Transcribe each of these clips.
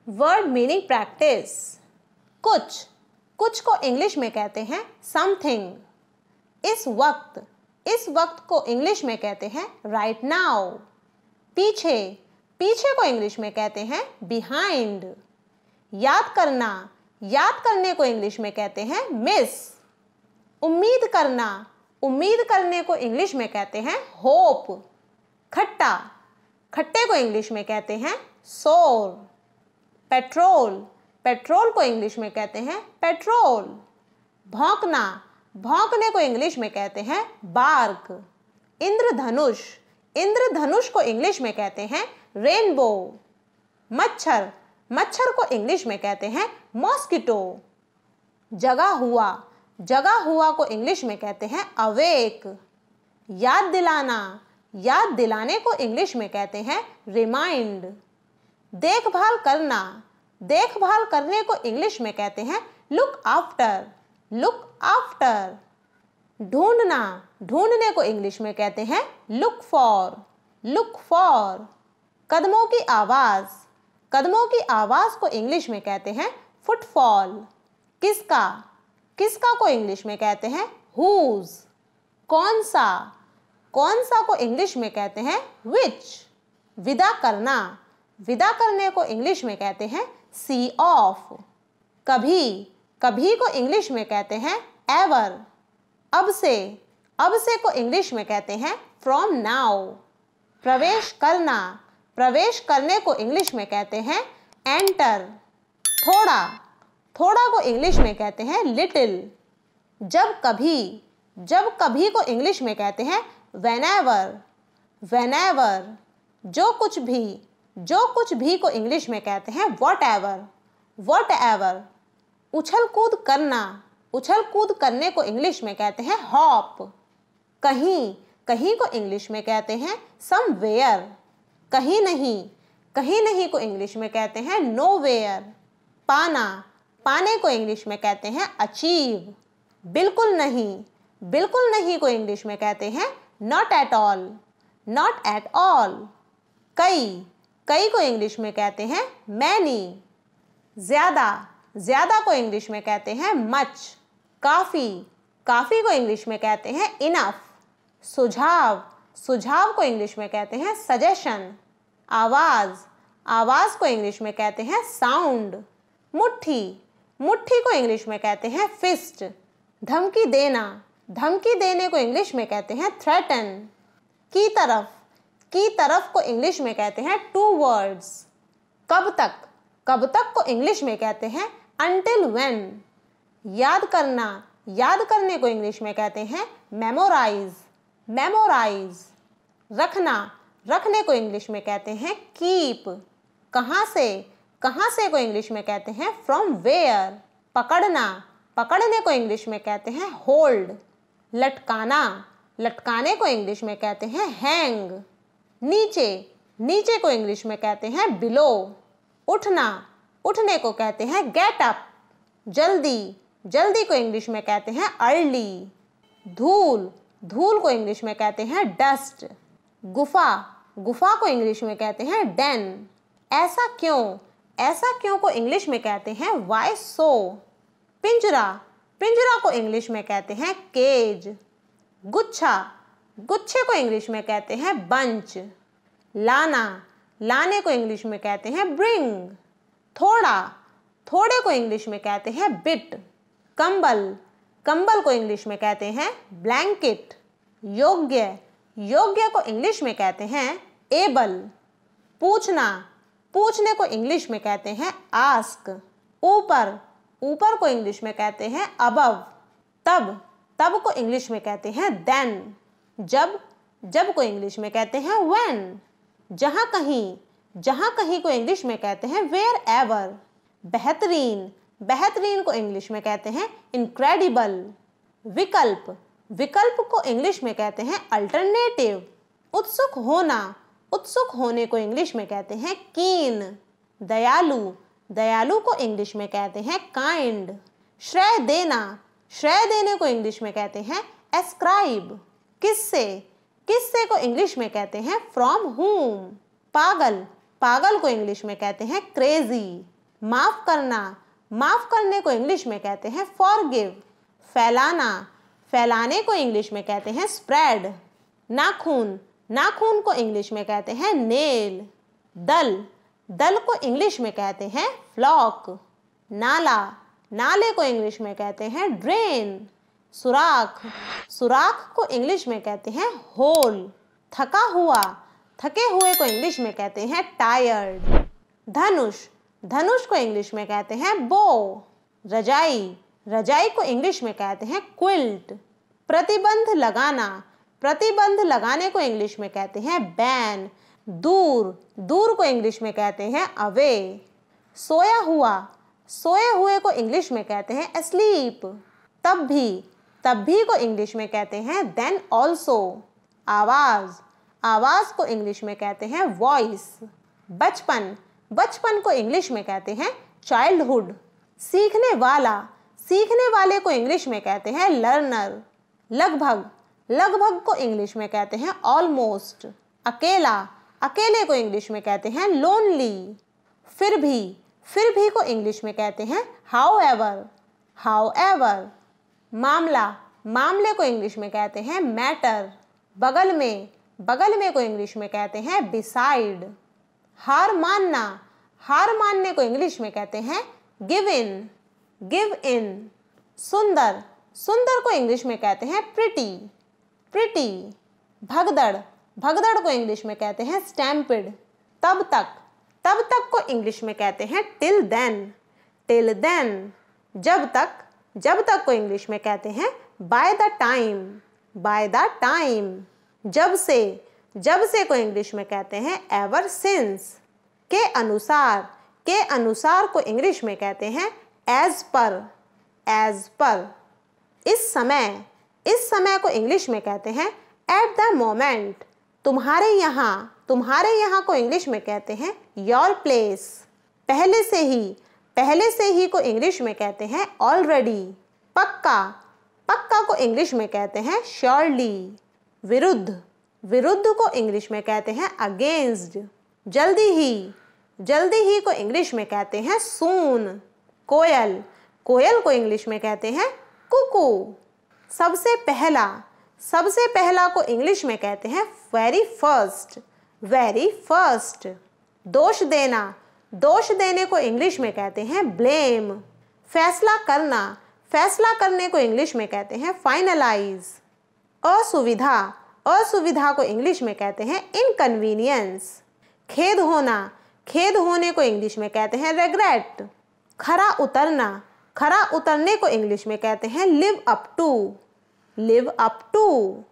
Word meaning practice. कुछ, कुछ को इंग्लिश में कहते हैं समथिंग। इस वक्त को इंग्लिश में कहते हैं राइट नाउ। पीछे, पीछे को इंग्लिश में कहते हैं बिहाइंड। याद करना, याद करने को इंग्लिश में कहते हैं मिस। उम्मीद करना, उम्मीद करने को इंग्लिश में कहते हैं होप। खट्टा, खट्टे को इंग्लिश में कहते हैं सोर। पेट्रोल, पेट्रोल को इंग्लिश में कहते हैं पेट्रोल। भौंकना, भौंकने को इंग्लिश में कहते हैं बार्क। इंद्रधनुष, इंद्रधनुष को इंग्लिश में कहते हैं रेनबो। मच्छर, मच्छर को इंग्लिश में कहते हैं मॉस्किटो। जगा हुआ, जगा हुआ को इंग्लिश में कहते हैं अवेक। याद दिलाना, याद दिलाने को इंग्लिश में कहते हैं रिमाइंड। देखभाल करना, देखभाल करने को इंग्लिश में कहते हैं लुक आफ्टर, लुक आफ्टर। ढूंढना, ढूंढने को इंग्लिश में कहते हैं लुक फॉर, लुक फॉर। कदमों की आवाज़, कदमों की आवाज़ को इंग्लिश में कहते हैं फुटफॉल। किसका, किसका को इंग्लिश में कहते हैं हुज। कौन सा, कौन सा को इंग्लिश में कहते हैं विच। विदा करना, विदा करने को इंग्लिश में कहते हैं सी ऑफ। कभी, कभी को इंग्लिश में कहते हैं एवर। अब से को इंग्लिश में कहते हैं फ्रॉम नाउ। प्रवेश करना, प्रवेश करने को इंग्लिश में कहते हैं एंटर। थोड़ा, थोड़ा को इंग्लिश में कहते हैं लिटिल। जब कभी को इंग्लिश में कहते हैं whenever, whenever। जो कुछ भी को इंग्लिश में कहते हैं whatever, whatever। उछल कूद करना, उछल कूद करने को इंग्लिश में कहते हैं हॉप। कहीं, कहीं को इंग्लिश में कहते हैं somewhere। कहीं नहीं को इंग्लिश में कहते हैं nowhere। पाना, पाने को इंग्लिश में कहते हैं अचीव। बिल्कुल नहीं को इंग्लिश में कहते हैं not at all, not at all. कई को इंग्लिश में कहते हैं मैनी। ज़्यादा को इंग्लिश में कहते हैं मच। काफ़ी को इंग्लिश में कहते हैं इनफ। सुझाव को इंग्लिश में कहते हैं सजेशन। आवाज़ को इंग्लिश में कहते हैं साउंड। मुट्ठी को इंग्लिश में कहते हैं फिस्ट। धमकी देने को इंग्लिश में कहते हैं थ्रेटन। की तरफ को इंग्लिश में कहते हैं टूवर्ड्स। कब तक को इंग्लिश में कहते हैं until when। याद करने को इंग्लिश में कहते हैं मेमोराइज। रखने को इंग्लिश में कहते हैं कीप। कहाँ से को इंग्लिश में कहते हैं फ्रॉम वेयर। पकड़ने को इंग्लिश में कहते हैं होल्ड। लटकाने को इंग्लिश में कहते हैं हैंग। नीचे को इंग्लिश में कहते हैं बिलो। उठने को कहते हैं गेट अप। जल्दी को इंग्लिश में कहते हैं अर्ली। धूल को इंग्लिश में कहते हैं डस्ट। गुफा को इंग्लिश में कहते हैं डेन। ऐसा क्यों को इंग्लिश में कहते हैं वाई सो। पिंजरा को इंग्लिश में कहते हैं केज। गुच्छे को इंग्लिश में कहते हैं बंच। लाने को इंग्लिश में कहते हैं ब्रिंग। थोड़े को इंग्लिश में कहते हैं बिट। कंबल को इंग्लिश में कहते हैं ब्लैंकेट। योग्य को इंग्लिश में कहते हैं एबल। पूछने को इंग्लिश में कहते हैं आस्क। ऊपर को इंग्लिश में कहते हैं अबव। तब को इंग्लिश में कहते हैं देन। जब को इंग्लिश में कहते हैं व्हेन। जहाँ कहीं को इंग्लिश में कहते हैं वेयर एवर। बेहतरीन को इंग्लिश में कहते हैं इनक्रेडिबल। विकल्प को इंग्लिश में कहते हैं अल्टरनेटिव। उत्सुक होने को इंग्लिश में कहते हैं कीन। दयालु को इंग्लिश में कहते हैं काइंड। श्रेय देने को इंग्लिश में कहते हैं एस्क्राइब। किससे को इंग्लिश में कहते हैं फ्रॉम whom। पागल को इंग्लिश में कहते हैं क्रेजी। माफ करना, माफ करने को इंग्लिश में कहते हैं फॉरगिव। फैलाना, फैलाने को इंग्लिश में कहते हैं स्प्रेड। नाखून, नाखून को इंग्लिश में कहते हैं नेल। दल, दल को इंग्लिश में कहते हैं फ्लॉक। नाला, नाले को इंग्लिश में कहते हैं ड्रेन। सुराख, सुराख को इंग्लिश में कहते हैं होल। थका हुआ, थके हुए को इंग्लिश में कहते हैं टायर्ड। धनुष, धनुष को इंग्लिश में कहते हैं बो। रजाई, रजाई को इंग्लिश में कहते हैं क्विल्ट। प्रतिबंध लगाना, प्रतिबंध लगाने को इंग्लिश में कहते हैं बैन। दूर, दूर को इंग्लिश में कहते हैं अवे। सोया हुआ, सोए हुए को इंग्लिश में कहते हैं asleep। तब भी को इंग्लिश में कहते हैं then also। आवाज, आवाज को इंग्लिश में कहते हैं वॉइस। बचपन, बचपन को इंग्लिश में कहते हैं चाइल्डहुड। सीखने वाला, सीखने वाले को इंग्लिश में कहते हैं लर्नर। लगभग, लगभग को इंग्लिश में कहते हैं ऑलमोस्ट। अकेला, अकेले को इंग्लिश में कहते हैं लोनली। फिर भी को इंग्लिश में कहते हैं हाउएवर, हाउएवर। मामला, मामले को इंग्लिश में कहते हैं मैटर। बगल में को इंग्लिश में कहते हैं बिसाइड। हार मानना, हार मानने को इंग्लिश में कहते हैं गिव इन, गिव इन। सुंदर, सुंदर को इंग्लिश में कहते हैं प्रिटी, प्रिटी। भगदड़, भगदड़ को इंग्लिश में कहते हैं स्टैम्पिड। तब तक को इंग्लिश में कहते हैं टिल देन, टिल देन। जब तक को इंग्लिश में कहते हैं by the time, by the time. जब से को इंग्लिश में कहते हैं एवर सिंस। के अनुसार को इंग्लिश में कहते हैं एज पर, एज पर। इस समय को इंग्लिश में कहते हैं एट द मोमेंट। तुम्हारे यहाँ को इंग्लिश में कहते हैं योर प्लेस। पहले से ही को इंग्लिश में कहते हैं ऑलरेडी। पक्का को इंग्लिश में कहते हैं श्योरली। विरुद्ध को इंग्लिश में कहते हैं अगेंस्ट। जल्दी ही को इंग्लिश में कहते हैं सून। कोयल को इंग्लिश में कहते हैं कुकू। सबसे पहला को इंग्लिश में कहते हैं वेरी फर्स्ट। दोष देने को इंग्लिश में कहते हैं ब्लेम। फैसला करने को इंग्लिश में कहते हैं फाइनलाइज। असुविधा को इंग्लिश में कहते हैं इनकन्वीनियंस। खेद होने को इंग्लिश में कहते हैं रेग्रेट। खरा उतरने को इंग्लिश में कहते हैं लिव अप टू।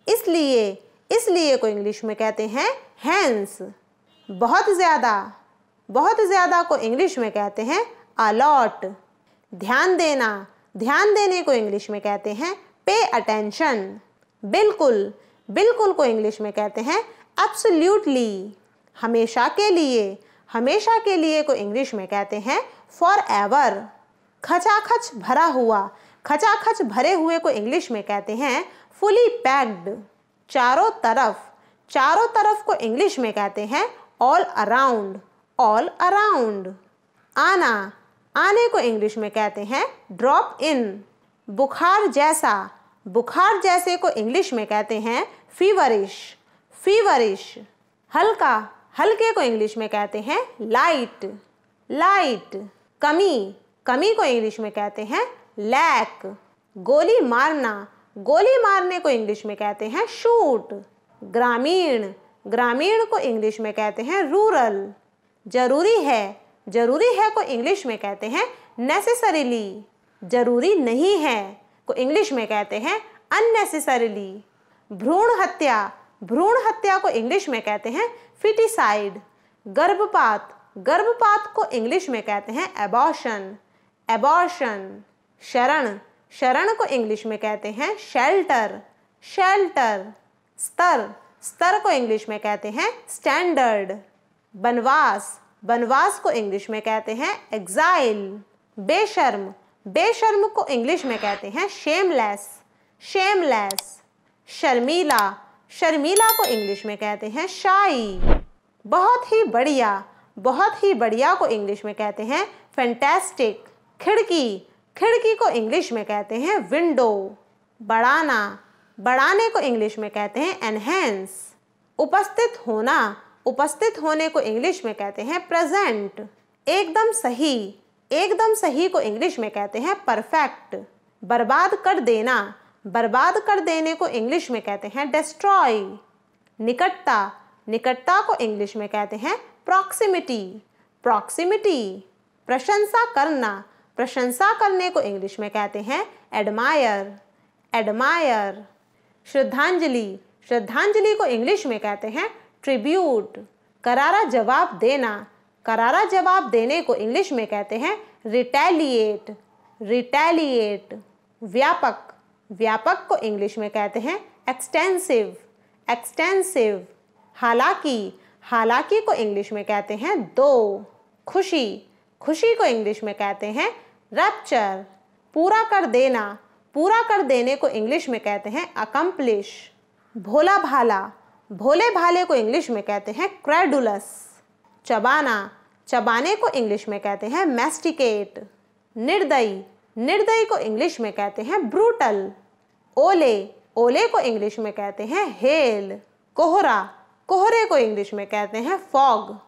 इसलिए को इंग्लिश में कहते हैं हैंस। बहुत ज़्यादा को इंग्लिश में कहते हैं अलॉट। ध्यान देने को इंग्लिश में कहते हैं पे अटेंशन। बिल्कुल को इंग्लिश में कहते हैं एब्सोल्युटली। हमेशा के लिए को इंग्लिश में कहते हैं फॉर एवर। खचाखच भरे हुए को इंग्लिश में कहते हैं फुली पैक्ड। चारों तरफ को इंग्लिश में कहते हैं ऑल अराउंड। आने को इंग्लिश में कहते हैं ड्रॉप इन। बुखार जैसे को इंग्लिश में कहते हैं फीवरिश। हल्के को इंग्लिश में कहते हैं लाइट। कमी को इंग्लिश में कहते हैं लैक। गोली मारने को इंग्लिश में कहते हैं शूट। ग्रामीण को इंग्लिश में कहते हैं रूरल। जरूरी है को इंग्लिश में कहते हैं नेसेसरीली। जरूरी नहीं है को इंग्लिश में कहते हैं अननेसेसरीली। भ्रूण हत्या को इंग्लिश में कहते हैं फिटिसाइड। गर्भपात को इंग्लिश में कहते हैं एबॉर्शन। शरण को इंग्लिश में कहते हैं शेल्टर। स्तर को इंग्लिश में कहते हैं स्टैंडर्ड। बनवास को इंग्लिश में कहते हैं एग्जाइल। बेशर्म को इंग्लिश में कहते हैं शेमलेस। शर्मीला को इंग्लिश में कहते हैं शाई। बहुत ही बहुत ही बढ़िया को इंग्लिश में कहते हैं फैंटास्टिक। खिड़की, खिड़की को इंग्लिश में कहते हैं विंडो। बढ़ाना, बढ़ाने को इंग्लिश में कहते हैं एनहेंस। उपस्थित होना, उपस्थित होने को इंग्लिश में कहते हैं प्रेजेंट। एकदम सही, एकदम सही को इंग्लिश में कहते हैं परफेक्ट। बर्बाद कर देना, बर्बाद कर देने को इंग्लिश में कहते हैं डिस्ट्रॉय। निकटता, निकटता को इंग्लिश में कहते हैं प्रॉक्सिमिटी, प्रॉक्सिमिटी। प्रशंसा करना, प्रशंसा करने को इंग्लिश में कहते हैं एडमायर, एडमायर। श्रद्धांजलि, श्रद्धांजलि को इंग्लिश में कहते हैं ट्रिब्यूट। करारा जवाब देना, करारा जवाब देने को इंग्लिश में कहते हैं रिटेलिएट, रिटेलिएट। व्यापक, व्यापक को इंग्लिश में कहते हैं एक्सटेंसिव, एक्सटेंसिव। हालांकि, हालांकि को इंग्लिश में कहते हैं दो। खुशी, खुशी को इंग्लिश में कहते हैं रैप्चर। पूरा कर देना, पूरा कर देने को इंग्लिश में कहते हैं अकम्प्लिश। भोला भाला, भोले भाले को इंग्लिश में कहते हैं क्रेडुलस। चबाना, चबाने को इंग्लिश में कहते हैं मैस्टिकेट। निर्दयी, निर्दयी को इंग्लिश में कहते हैं ब्रूटल। ओले, ओले को इंग्लिश में कहते हैं हेल। कोहरा, कोहरे को इंग्लिश में कहते हैं फॉग।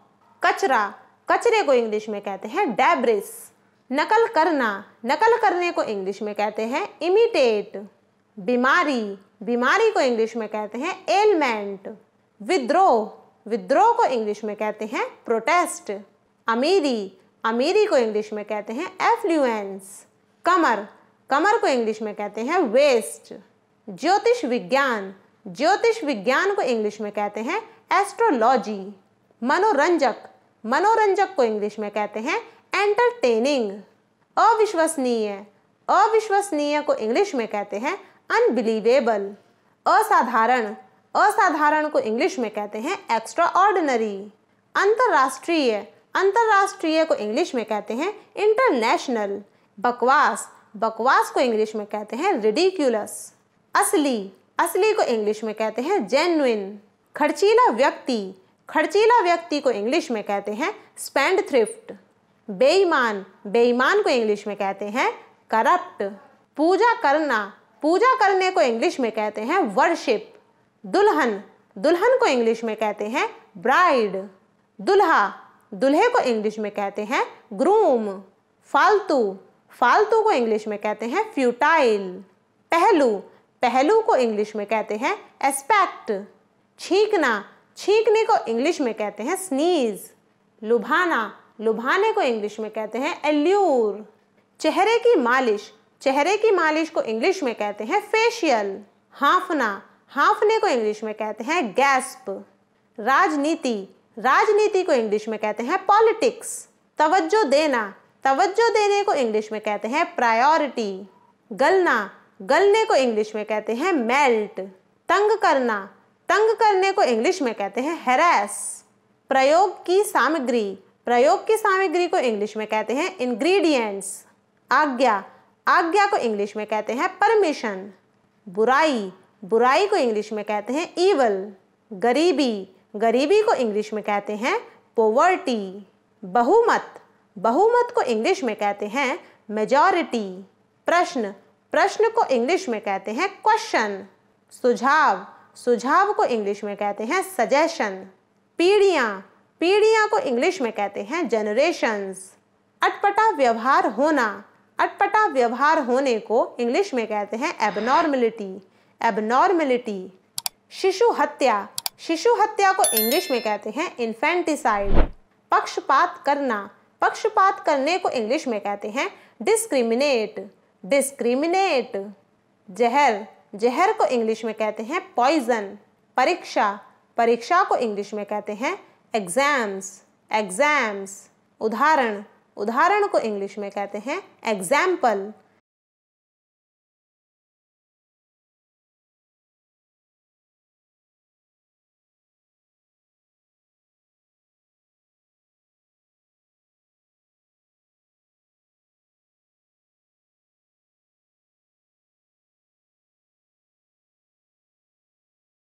कचरा, कचरे को इंग्लिश में कहते हैं डेब्रिस। नकल करना, नकल करने को इंग्लिश में कहते हैं इमिटेट। बीमारी, बीमारी को इंग्लिश में कहते हैं एलमेंट। विद्रोह, विद्रोह को इंग्लिश में कहते हैं प्रोटेस्ट। अमीरी, अमीरी को इंग्लिश में कहते हैं एफ्लुएंस। कमर, कमर को इंग्लिश में कहते हैं वेस्ट। ज्योतिष विज्ञान, ज्योतिष विज्ञान को इंग्लिश में कहते हैं एस्ट्रोलॉजी। मनोरंजक, मनोरंजक को इंग्लिश में कहते हैं एंटरटेनिंग। अविश्वसनीय, अविश्वसनीय को इंग्लिश में कहते हैं अनबिलीवेबल। असाधारण, असाधारण को इंग्लिश में कहते हैं एक्स्ट्रा ऑर्डिनरी। अंतर्राष्ट्रीय, अंतर्राष्ट्रीय को इंग्लिश में कहते हैं इंटरनेशनल। बकवास, बकवास को इंग्लिश में कहते हैं रिडिक्यूलस। असली, असली को इंग्लिश में कहते हैं जेन्युइन। खर्चीला व्यक्ति, खर्चीला व्यक्ति को इंग्लिश में कहते हैं स्पेंडथ्रिफ्ट। बेईमान, बेईमान को इंग्लिश में कहते हैं करप्ट। पूजा करना, पूजा करने को इंग्लिश में कहते हैं वर्शिप। दुल्हन, दुल्हन को इंग्लिश में कहते हैं ब्राइड। दुल्हा, दुल्हे को इंग्लिश में कहते हैं ग्रूम। फालतू, फालतू को इंग्लिश में कहते हैं फ्यूटाइल। पहलू, पहलू को इंग्लिश में कहते हैं एस्पेक्ट। छींकना, छींकने को इंग्लिश में कहते हैं स्नीज। लुभाना, लुभाने को इंग्लिश में कहते हैं एल्यूर। चेहरे की मालिश, चेहरे की मालिश को इंग्लिश में कहते हैं फेशियल। हाँफना, हाँफने को इंग्लिश में कहते हैं गैस्प। राजनीति, राजनीति को इंग्लिश में कहते हैं पॉलिटिक्स। तवज्जो देना, तवज्जो देने को इंग्लिश में कहते हैं प्रायोरिटी। गलना, गलने को इंग्लिश में कहते हैं मेल्ट। तंग करना, तंग करने को इंग्लिश में कहते हैं हैरेस। प्रयोग की सामग्री, प्रयोग की सामग्री को इंग्लिश में कहते हैं इंग्रेडिएंट्स। आज्ञा, आज्ञा को इंग्लिश में कहते हैं परमिशन। बुराई, बुराई को इंग्लिश में कहते हैं ईवल। गरीबी, गरीबी को इंग्लिश में कहते हैं पोवर्टी। बहुमत, बहुमत को इंग्लिश में कहते हैं मेजॉरिटी। प्रश्न, प्रश्न को इंग्लिश में कहते हैं क्वेश्चन। सुझाव, सुझाव को इंग्लिश में कहते हैं सजेशन। पीढ़ियाँ, पीढ़ियाँ को इंग्लिश में कहते हैं जनरेशंस। अटपटा व्यवहार होना, अटपटा व्यवहार होने को इंग्लिश में कहते हैं एबनॉर्मलिटी, एबनॉर्मलिटी। शिशु हत्या, शिशु हत्या को इंग्लिश में कहते हैं इन्फेंटिसाइड। पक्षपात करना, पक्षपात करने को इंग्लिश में कहते हैं डिस्क्रिमिनेट, डिस्क्रिमिनेट। जहर, जहर को इंग्लिश में कहते हैं पॉइजन। परीक्षा, परीक्षा को इंग्लिश में कहते हैं एग्जाम्स, एग्जाम्स। उदाहरण, उदाहरण को इंग्लिश में कहते हैं एग्जाम्पल।